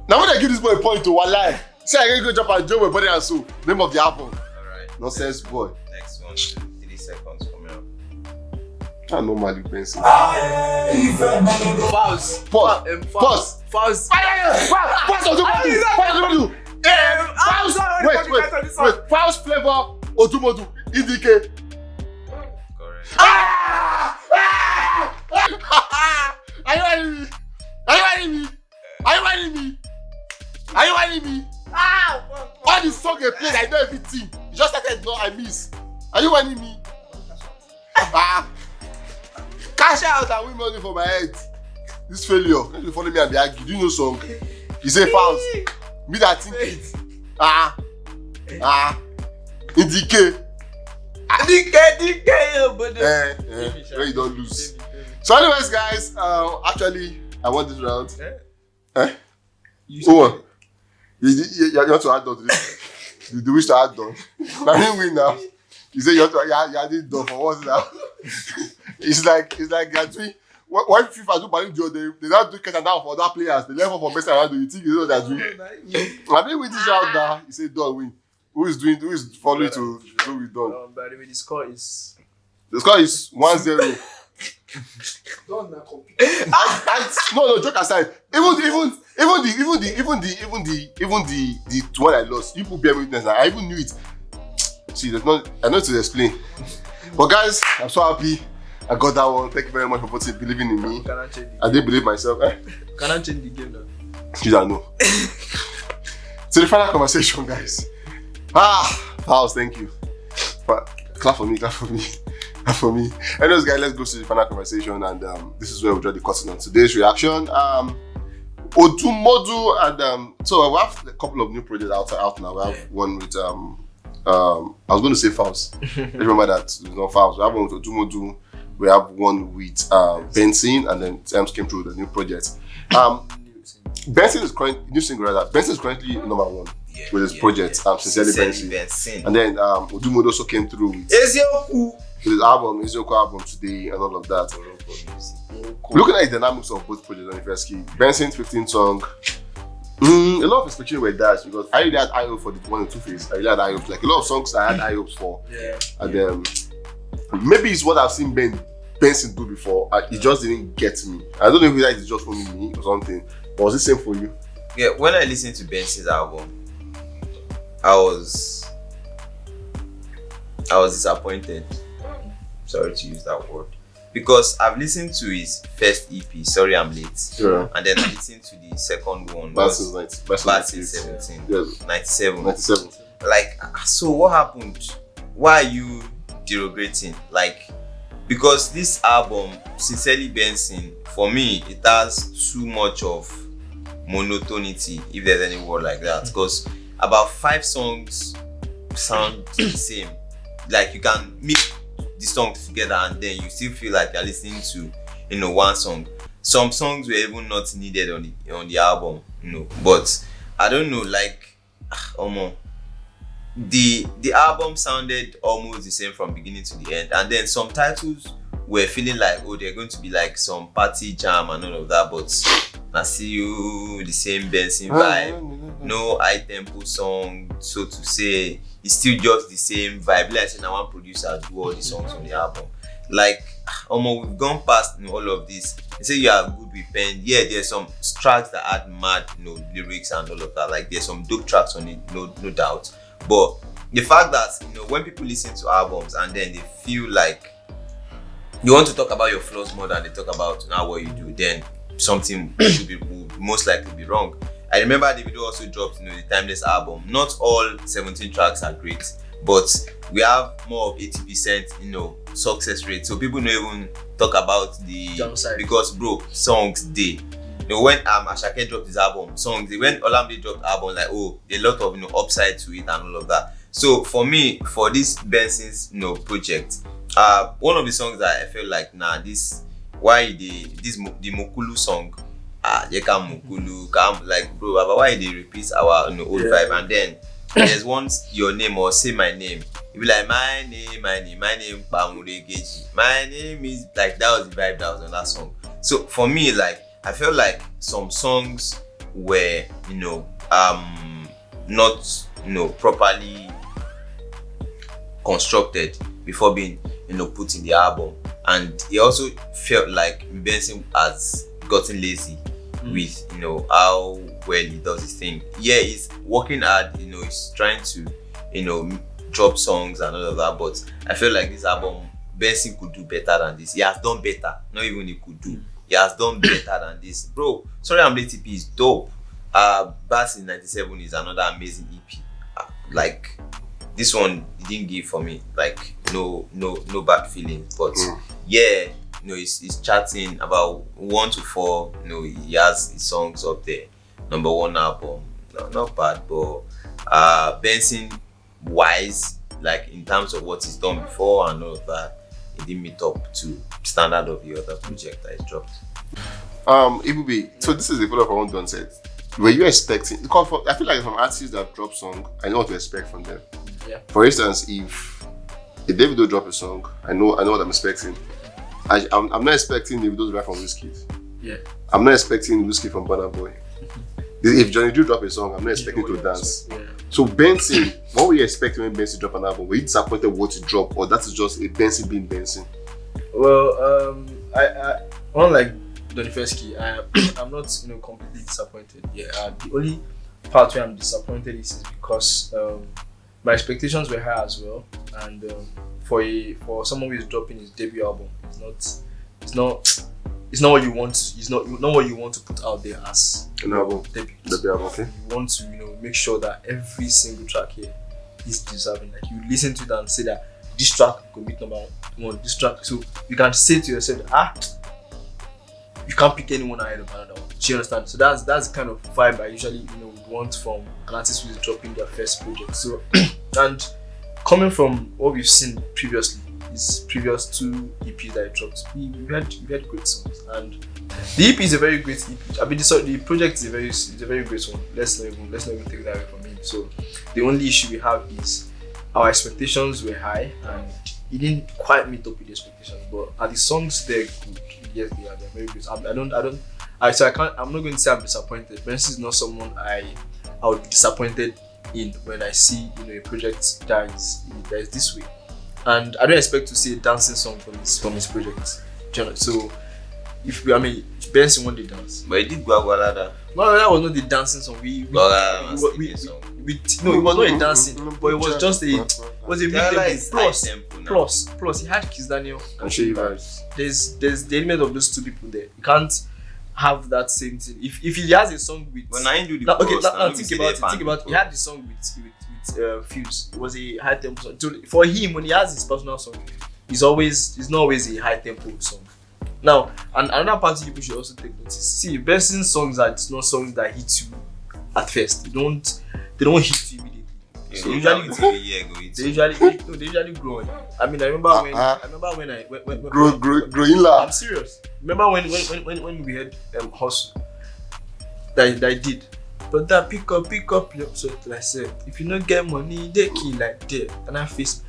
Now when I give this boy a point to one lie, say I can go jump and Joe Boy Body and Soul. Name of the album. Alright. Nonsense boy. Next one, 3 seconds coming up. I know Malik Bensi. Pause. Pause. Pause. Pause Odumodu. Wait. Pause flavor Odumodu. Indicate. Correct. Are you hiding me? All the song they played, I know everything. You just started, no, I miss. Are you hiding me? Cash out and win money for my head. This failure. Can't you follow me and be argue? Do you know song? You say fouls. Me that think it. Indicate. Where you don't lose. So anyways, guys, actually, I won this round. You want to add on to this? You wish to add on? Now you win now. You say you want to add it done for what now? It's like you're doing. When FIFA do balloon, they don't do cut and down for other players. They level for best around. You think you know that doing? I mean, with this round now, you say done win. Who is following to do it done? By the way, the score is 1-0. No, joke aside. Even the one I lost, you put bear witness. I even knew it. See, there's not. I know to explain. But guys, I'm so happy I got that one. Thank you very much for believing in me. I didn't believe myself. Can I change the game now? You don't know. So the final conversation, guys. House, thank you. But clap for me. Anyways, guys, let's go to the final conversation, and this is where we draw the curtain on today's reaction. Odumodu, and so we have a couple of new projects out now. We have one with I was going to say Fouls. Remember that it's not Fouls. We have one with Odumodu. We have one with Benson, and then Tems came through with a new project. Benson is currently new single rather. Benson is currently number one with his project. Sincerely Benson. And then Odumodu also came through with his Ezioku album today and all of that. Looking at the dynamics of both projects on the first key, Benson's 15th song. A lot of expectations were dashed because I really had high hopes for the 1 and 2 phase. I really had high hopes. Like a lot of songs I had high hopes for. And maybe it's what I've seen Benson do before. It just didn't get me. I don't know if it's just only me or something. But was it same for you? Yeah, when I listened to Benson's album, I was disappointed. Sorry to use that word. because I've listened to his first EP, Sorry I'm Late, Yeah. and then I listened to the second one, Bad was since Bad Since 17, Yeah. 97. 97. Like, so what happened? Why are you derogating? Like, because this album, Sincerely Benson, for me, it has too much of monotonity, if there's any word like that, because about 5 songs sound the same. Like, you can mix the songs together and then you still feel like you're listening to, one song. Some songs were even not needed on the album, but I don't know, like, the album sounded almost the same from beginning to the end, and then some titles were feeling like, oh, they're going to be like some party jam and all of that, but I see you the same Benson vibe, no high tempo song, so to say. It's still just the same vibe. Like I said, now one producer do all the songs on the album. Like, we've gone past all of this. They say you are good with pen. Yeah, there's some tracks that add mad, lyrics and all of that. Like, there's some dope tracks on it, no doubt. But the fact that when people listen to albums and then they feel like you want to talk about your flaws more than they talk about what you do, then something would most likely be wrong. I remember Davido also dropped the Timeless album. Not all 17 tracks are great, but we have more of 80% success rate. So people don't even talk about the downside, because bro, songs day. When Ashake dropped his album, songs, when Olamide dropped album, like, oh, there's a lot of upside to it and all of that. So for me, for this Benson's project, one of the songs that I felt like, the Mokulu song, like, bro, why they repeat our old vibe, and then there's once your name or say my name, you be like, my name Pamuregeji, my name is, like, that was the vibe that was on that song. So for me, like, I felt like some songs were not properly constructed before being put in the album, and it also felt like Benson has gotten lazy with how well he does his thing. Yeah, he's working hard, he's trying to drop songs and all of that, but I feel like this album Benson could do better than this. He has done better, not even he could do, he has done better than this, bro. Sorry I'm Late EP is dope. Bass in 97 is another amazing EP. Like, this one didn't give for me, like, no bad feelings, but yeah, he's chatting about 1 to 4. He has his songs up there. Number 1 album, not bad, but Benson wise, like, in terms of what he's done before and all of that, it didn't meet up to standard of the other project that he dropped. Ibubi, so this is a follow-up on what Don said. Were you expecting? Because I feel like from artists that drop song, I know what to expect from them. Yeah. For instance, if Davido drop a song, I know what I'm expecting. I'm not expecting Davido to write from Wizkid. Yeah. I'm not expecting Wizkid from Burna Boy. If Johnny Drew drop a song, I'm not expecting to dance. Yeah. So Benson, what were you expecting when Benson drop an album? Were you disappointed what to drop, or that is just a Benson being Benson? Well, I unlike Donifeski, I'm not completely disappointed. Yeah, the only part where I'm disappointed is because my expectations were high as well, and for someone who is dropping his debut album, it's not what you want. It's not what you want to put out there as an album debut. Debut album, okay. You want to make sure that every single track here is deserving. Like, you listen to it and say that this track could be number 1. This track, so you can say to yourself, you can't pick anyone ahead of another one. Do you understand? So that's the kind of vibe I usually would want from an artist who is dropping their first project. So and coming from what we've seen previously, his previous 2 EPs that he dropped, we had great songs, and the EP is a very great EP. I mean, the project is a very great one. Let's not even take that away from him. So the only issue we have is our expectations were high, and he didn't quite meet up with the expectations. But are the songs they're good? Yes, they're very good. I'm not going to say I'm disappointed. Benson is not someone I would be disappointed in when I see a project that is this way. And I don't expect to see a dancing song from his project. So Benson won the dance. But he did Gwagwalada. No, that was not the dancing song. It was not a dancing, but it was just a. Was a medium plus. plus he had Kiss Daniel And Shay Vibes. There's the element of those two people there. You can't have that same thing. If he has a song with When I do the now, okay, chorus, now let me think see about the it. Think about band it. He had the song with Fuse. It was a high tempo song. So for him, when he has his personal song, it's not always a high tempo song. Now, and another part people should also take notice. See, Benson's songs are not songs that hit you at first. They don't hit you immediately. Yeah, So you usually know, a year ago, they usually grow on you. I mean, I remember when Growing lab. I'm serious. Remember when we had Hustle that I did. But that pick up your so like I said, if you don't get money, they kill like that. And I face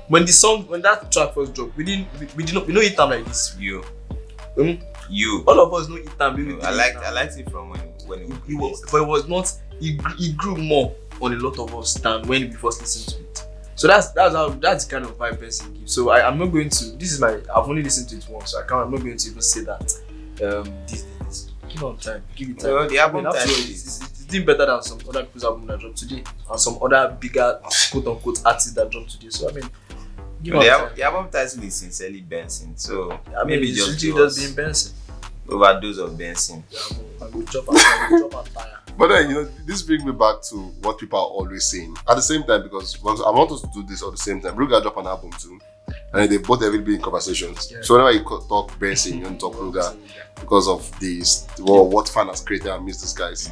when that track first dropped, we don't eat time like this. You. You. All of us know eat time. I liked it from when it was. But it was not. It grew more on a lot of us than when we first listened to it. So that's the kind of vibe Benson gives. So I'm not going to. I've only listened to it once, so I'm not going to even say that. This give it time. Give it time. Well, the album time it's doing better than some other people's album that dropped today, and some other bigger quote unquote artists that dropped today. So I mean, the album title is Sincerely Benson. So I mean, maybe just being Benson. Overdose of Benson. I go chop and tire. But then, this brings me back to what people are always saying. At the same time, because I want us to do this at the same time. Ruga drop an album too. And they both have been in conversations. Yeah. So whenever you talk Benson, you don't talk Ruga because of this, what fan has created and missed these guys.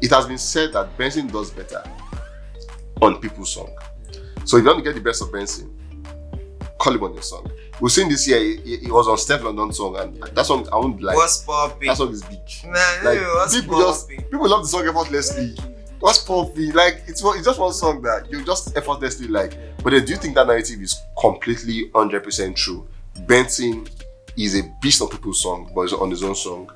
It has been said that Benson does better on people's song. So if you want to get the best of Benson, call him on your song. We've seen this year, it was on Steph London's song, and that song, I won't like. What's popping? That song is big. What's people love the song effortlessly. What's popping? Like it's just one song that you just effortlessly like. But then, do you think that narrative is completely 100% true? Benson is a beast on people's song, but it's on his own song.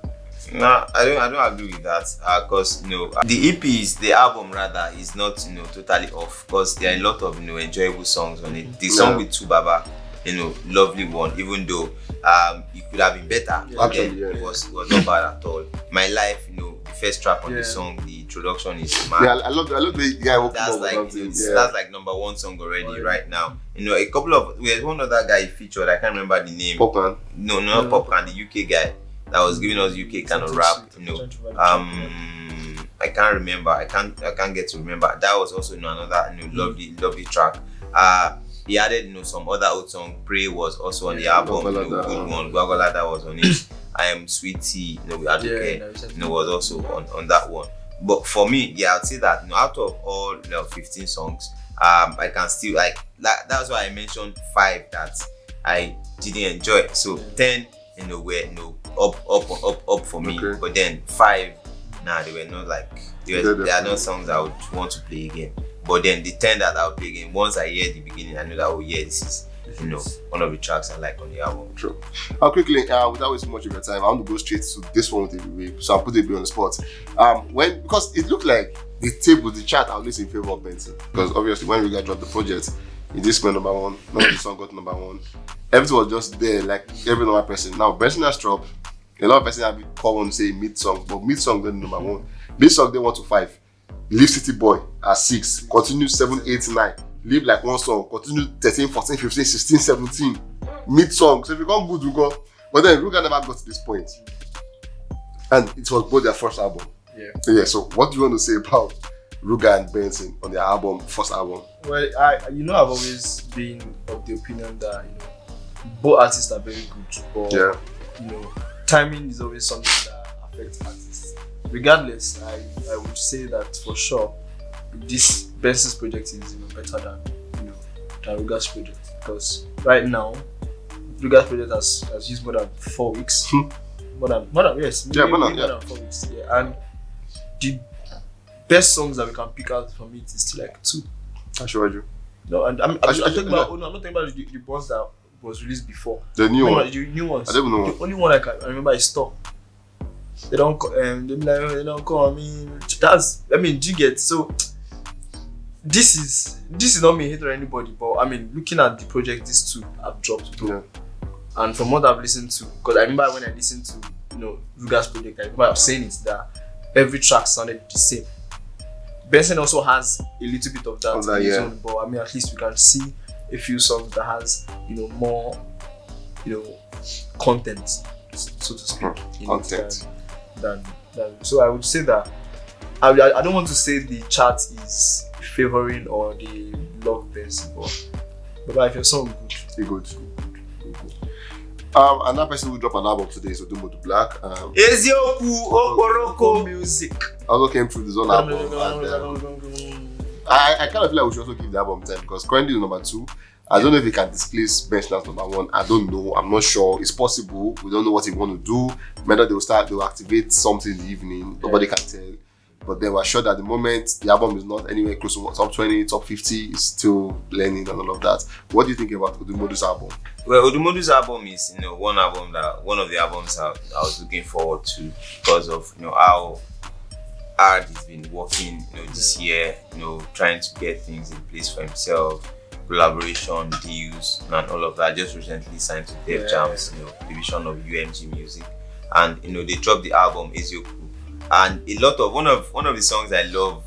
No, I don't agree with that. Cause the EP the album rather is not totally off. Cause there are a lot of enjoyable songs on it. The song with Tubaba, lovely one. Even though it could have been better, it was not bad at all. My Life, the first track on the song, the introduction is mad. Yeah, I love the guy. That's like number one song already right now. A couple of there's one other guy featured. I can't remember the name. Popcorn. No, not Popcorn. The UK guy that was giving us UK kind of rap. I can't remember. I can't get to remember. That was also another lovely track. He added some other old song. Pray was also on the album. Good one. Gwagwalada was on it. I Am Sweetie. With Aduke. Was also on that one. But for me, I'd say that out of all 15 songs, I can still like that's why I mentioned 5 that I didn't enjoy. So 10 were up for me. Okay. But then 5, they were not like they are not songs I would want to play again. But then the 10 that I'll play again, once I hear the beginning, I know that this is one of the tracks I like on the album. True. Quickly, without wasting much of your time, I want to go straight to this one with the so I'll put it on the spot. Because it looked like the chart are always in favor of Benson. Because obviously when we got dropped the project, it did spend number 1, none of the song got number 1. Everything was just there, like every normal person. Now Benson has dropped. A lot of person have been called on to say mid song, but mid song got number 1. Mid song they 1 to 5. Leave City Boy at 6, continue 7, 8, 9. Leave like one song, continue 13, 14, 15, 16, 17. Mid song. So if you come good, you go. But then Ruga never got to this point. And it was both their first album. Yeah. So what do you want to say about Ruga and Benson on their first album? Well, I've always been of the opinion that both artists are very good, but timing is always something that affects artists. Regardless, I would say that for sure this Benson's project is better than Ruga's project, because right now Ruga's project has used more than 4 weeks. more than 4 weeks. Yeah, and the best songs that we can pick out from it is still like 2. I showed you. No, and I'm not talking about the ones that was released before. The new one. The new ones. I don't know. The only one I remember is Stop. They don't call me. Do you get? So this is not me hate or anybody, but I mean, looking at the project these 2 have dropped though. And from what I've listened to, because I remember when I listened to Ruga's project, I remember I was saying it that every track sounded the same. Benson also has a little bit of that in his own, but I mean, at least we can see a few songs that has more content, so to speak, in Content. it than. So I would say that I don't want to say the chart is favoring or the love best, but if your song Be good. Another person who dropped an album today is Odumodu Black. Ezioku Okoroko music. Also came through his own album. And, I kind of feel like we should also give the album time because currently is number 2. I don't know if he can displace Bench as number 1. I don't know. I'm not sure. It's possible. We don't know what he want to do. Whether they'll activate something in the evening. Nobody can tell. But then we're sure that at the moment the album is not anywhere close to top 20, top 50. It's still learning and all of that. What do you think about Odumodu's album? Well, Odumodu's album is one of the albums I was looking forward to because of how hard he's been working this year, trying to get things in place for himself, collaboration deals and all of that. Just recently signed to Def Jam's division of UMG Music, and they dropped the album Ezioku. And one of the songs I love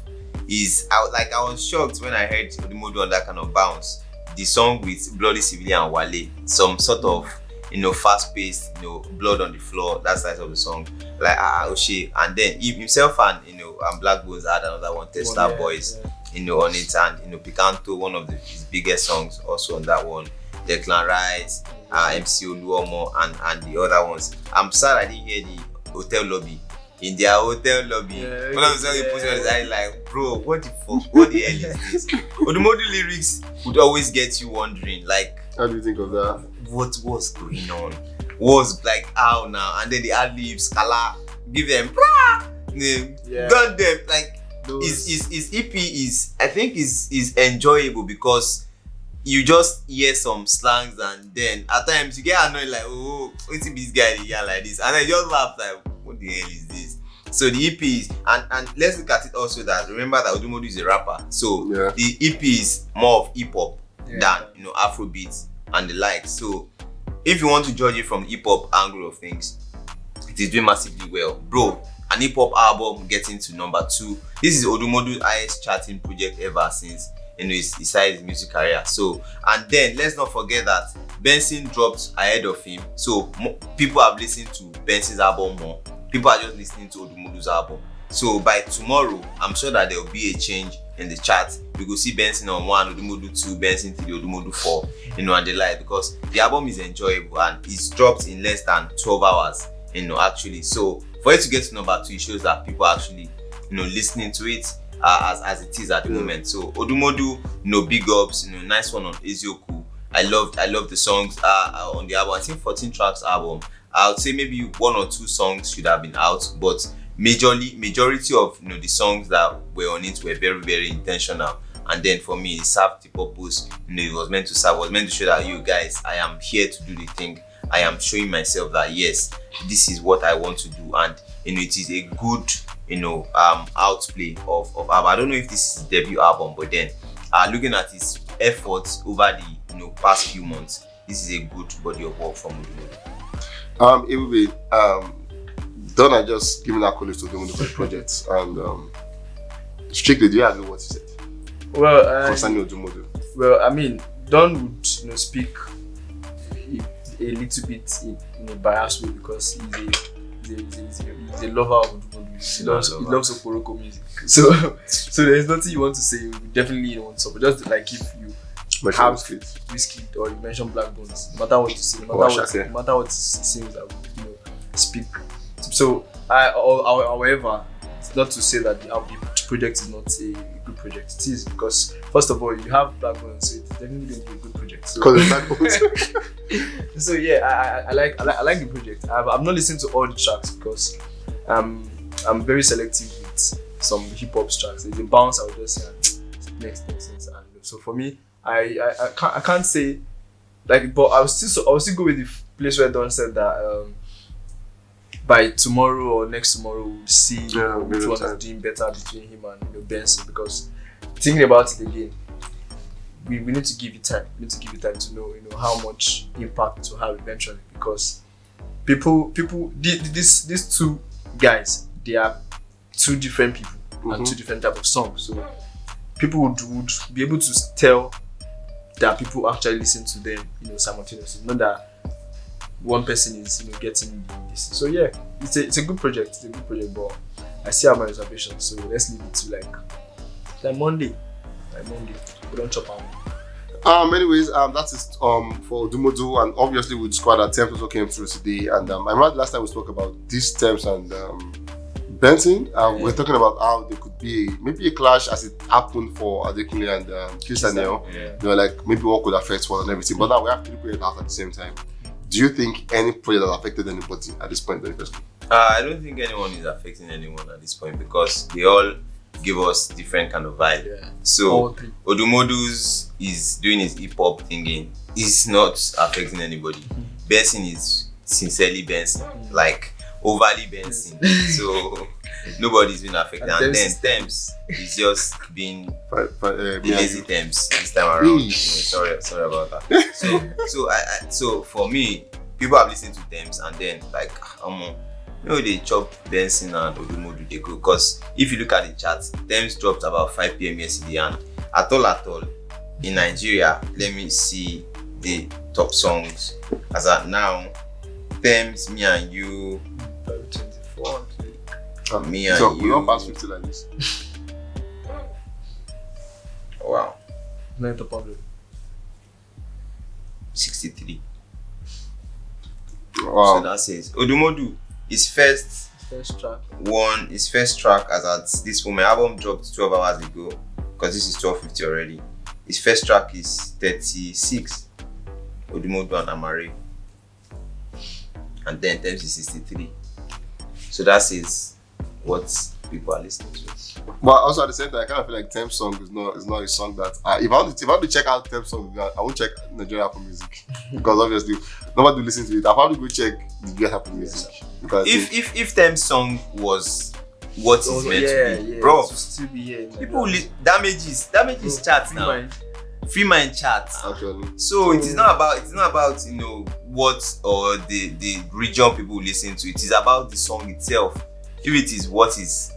is I was shocked when I heard Odumodu on that kind of bounce. The song with Bloody Civilian and Wale, some sort of fast-paced, blood on the floor. That's the title of the song. Like Oshe, and then himself and Black Bones had another one, Testa Boys, on it, and Picanto, one of his biggest songs, also on that one. Declan Rice, MC Oluomo, and the other ones. I'm sad I didn't hear the Hotel Lobby. In their hotel lobby, one of the songs he put on his eye, like, bro, what the fuck, what the hell is this? Odumodu lyrics would always get you wondering, like, how do you think of that? What was going on? Was like, how now? And then the ad libs, Kala, give them, got them, like, his EP is, I think, is enjoyable because you just hear some slangs and then at times you get annoyed, like, oh, what's this guy here like this? And then you just laugh, like, what the hell is this? So the EP is, and let's look at it also that remember that Odumodu is a rapper. So the EP is more of hip hop than Afrobeats and the like. So if you want to judge it from the hip hop angle of things, it is doing massively well, bro. An hip hop album getting to number 2. This is Odumodu's highest charting project ever since he started his music career. So, and then let's not forget that Benson dropped ahead of him. So people have listened to Benson's album more. People are just listening to Odumodu's album. So by tomorrow, I'm sure that there will be a change in the chart. We will see Benson on 1, Odumodu 2, Benson 3, Odumodu 4, and the like, because the album is enjoyable and it's dropped in less than 12 hours, actually. So for it to get to number 2, it shows that people are actually, listening to it as it is at the moment. So Odumodu, big ups, nice one on Ezioku. I love the songs on the album. I think 14 tracks album. I would say maybe 1 or 2 songs should have been out, but majority of the songs that were on it were very, very intentional. And then for me, it served the purpose it was meant to serve. It was meant to show that you guys, I am here to do the thing. I am showing myself that yes, this is what I want to do, and it is a good outplay of album. I don't know if this is his debut album, but then looking at his efforts over the past few months, this is a good body of work from Odumodu. It will be Donna just giving accolades to Odumodu for the project, and strictly, do you agree with what he said? Well, concerning Odumodu. Well, I mean, Don would speak a little bit in a biased way because he's a lover of Odumodu. He loves Okoroko music. So there's nothing you want to say. You definitely don't want to. But just like if you have Whiskey or you mention Black Bones, no matter what you say, no matter what it seems that speak. So however, it's not to say that the project is not a good project. It is, because first of all you have Black Bones, so it's definitely going to be a good project. So yeah, I like the project. I've not listened to all the tracks because I'm very selective with some hip hop tracks. There's a bounce I would just say next. And so for me, I can't say like, but I will still go with the place where Don said that by tomorrow or next tomorrow we'll see which one is doing better between him and Benson, because thinking about it again, we need to give it time. We need to give it time to know how much impact it will have eventually, because these two guys, they are two different people and two different type of songs. So people would be able to tell that people actually listen to them, simultaneously. Not that one person is, getting this. So yeah, it's a good project. It's a good project, but I still have my reservations. So let's leave it to like Monday. We don't chop out. Anyways, that is for Dumodu, and obviously with squad that Tems also came through today. And I remember last time we spoke about these Tems and Benson. We're talking about how there could be maybe a clash as it happened for Adekunle and Daniel. Yeah. Like maybe one could affect one and everything. But now we have three projects out at the same time. Do you think any project has affected anybody at this point? I don't think anyone is affecting anyone at this point because they all give us different kind of vibe. Yeah. So Odumodu's is doing his hip hop thinking. He's not affecting anybody. Benson is sincerely Benson, like overly Benson. So nobody's been affected. And then Tems is just being lazy Tems this time around. Sorry about that. So for me, people have listened to Tems and then like they chop Benson and Odumodu they go. Because if you look at the charts, Tems dropped about 5 p.m. yesterday, and at all in Nigeria, let me see the top songs as at now. Tems, Me and You, 24. Me and You. We don't pass 50 like this. Wow. Not the problem. 63. Wow. So that says Odumodu. His first track as at this moment. Album dropped 12 hours ago because this is 12:50 already. His first track is 36. Odumodu and Amare. And then Tems is 63. So that says what people are listening to. But also at the same time, I kind of feel like Tems song is not a song that if I want to check out Tems song, I won't check Nigerian Apple Music because obviously nobody will listen to it. I'll probably go check the US Apple Music. Because if Tems song was what it's meant to be, bro, still be here. People damages charts now. Free mind charts. Actually. So it is not about what or the region people listen to. It is about the song itself. If it is what is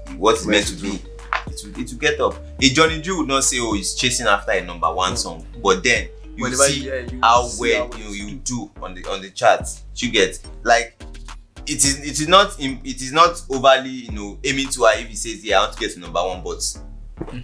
meant to be, it will get up. A Johnny Drew would not say, "Oh, he's chasing after a number one song," but then you see how well you do on the charts. You get like it is not overly aiming to her if he says, "Yeah, I want to get to number one," but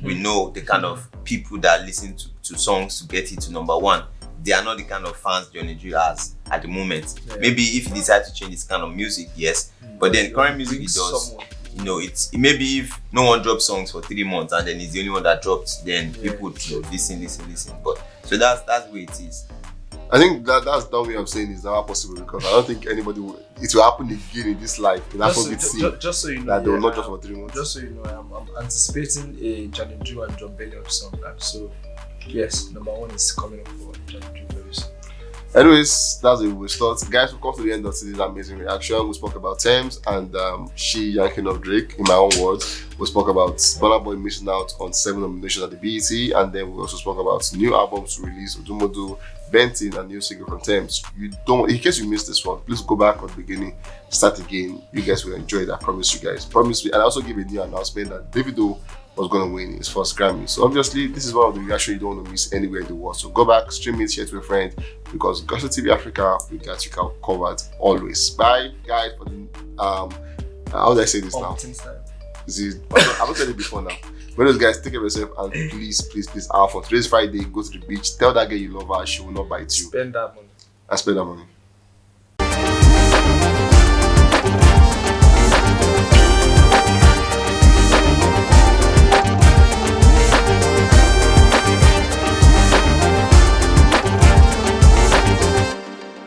we know the kind of people that listen to songs to get it to number one. They are not the kind of fans Johnny Drew has at the moment. Yeah. Maybe if he decides to change this kind of music, yes. But then current music he does, it's maybe if no one drops songs for 3 months and then he's the only one that dropped, then people would listen. But so that's the way it is. I think that's the way I'm saying is not possible because I don't think it will happen again in this life. Just so you know, that they will not just for 3 months. Just so you know, I'm anticipating a Johnny Drew and John Bellion song, and so yes, number one is coming up for Johnny Drew very soon. Anyways, that's it. We start. Guys, we've come to the end of today's amazing reaction. We spoke about Tems and she yanking of Drake, in my own words. We spoke about Burna Boy missing out on 7 nominations at the BET, and then we also spoke about new albums to release, Odumodu, Benton, and new single from Tems. In case you missed this one, please go back at the beginning, start again. You guys will enjoy it. I promise you guys. Promise me. And I also give a new announcement that Davido was going to win his first Grammy. So obviously, this is one of the reactions you don't want to miss anywhere in the world. So go back, stream it, share it to a friend, because Gospel TV Africa, we got you covered always. Bye, guys. For the how do I say this now? I've not said it before now. But those guys, take care of yourself and please have fun. Today's Friday. Go to the beach. Tell that girl you love her. She will not bite you. Spend that money. And spend that money.